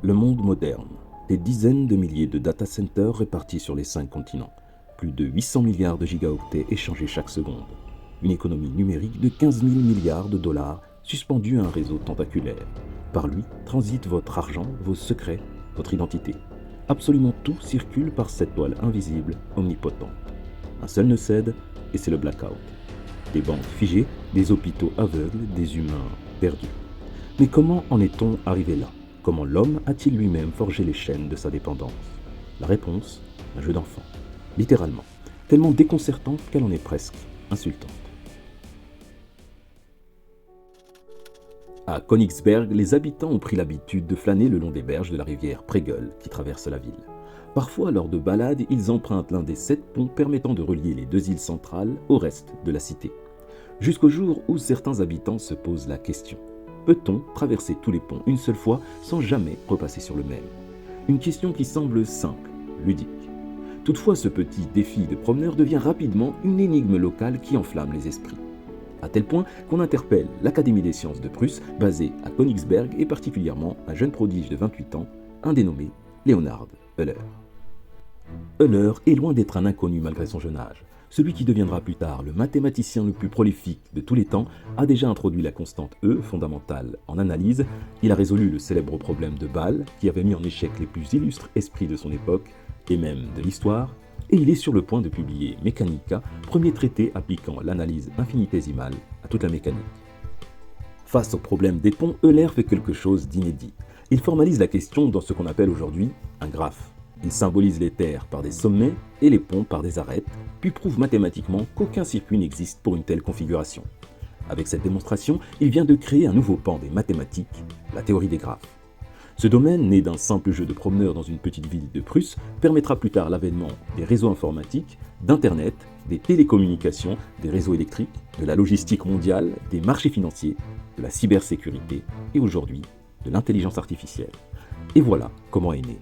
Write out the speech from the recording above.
Le monde moderne. Des dizaines de milliers de data centers répartis sur les 5 continents. Plus de 800 milliards de gigaoctets échangés chaque seconde. Une économie numérique de 15 000 milliards de dollars suspendue à un réseau tentaculaire. Par lui transite votre argent, vos secrets, votre identité. Absolument tout circule par cette toile invisible, omnipotente. Un seul ne cède, et c'est le blackout. Des banques figées, des hôpitaux aveugles, des humains perdus. Mais comment en est-on arrivé là ? Comment l'homme a-t-il lui-même forgé les chaînes de sa dépendance ? La réponse, un jeu d'enfant. Littéralement. Tellement déconcertante qu'elle en est presque insultante. À Königsberg, les habitants ont pris l'habitude de flâner le long des berges de la rivière Pregel qui traverse la ville. Parfois, lors de balades, ils empruntent l'un des 7 ponts permettant de relier les 2 îles centrales au reste de la cité. Jusqu'au jour où certains habitants se posent la question. Peut-on traverser tous les ponts une seule fois sans jamais repasser sur le même ? Une question qui semble simple, ludique. Toutefois, ce petit défi de promeneur devient rapidement une énigme locale qui enflamme les esprits. À tel point qu'on interpelle l'Académie des sciences de Prusse, basée à Königsberg, et particulièrement un jeune prodige de 28 ans, un dénommé Leonhard Euler. Euler est loin d'être un inconnu malgré son jeune âge. Celui qui deviendra plus tard le mathématicien le plus prolifique de tous les temps a déjà introduit la constante E, fondamentale en analyse. Il a résolu le célèbre problème de Bâle, qui avait mis en échec les plus illustres esprits de son époque, et même de l'histoire. Et il est sur le point de publier Mechanica, premier traité appliquant l'analyse infinitésimale à toute la mécanique. Face au problème des ponts, Euler fait quelque chose d'inédit. Il formalise la question dans ce qu'on appelle aujourd'hui un graphe. Il symbolise les terres par des sommets et les ponts par des arêtes, puis prouve mathématiquement qu'aucun circuit n'existe pour une telle configuration. Avec cette démonstration, il vient de créer un nouveau pan des mathématiques, la théorie des graphes. Ce domaine, né d'un simple jeu de promeneur dans une petite ville de Prusse, permettra plus tard l'avènement des réseaux informatiques, d'Internet, des télécommunications, des réseaux électriques, de la logistique mondiale, des marchés financiers, de la cybersécurité et aujourd'hui de l'intelligence artificielle. Et voilà comment est né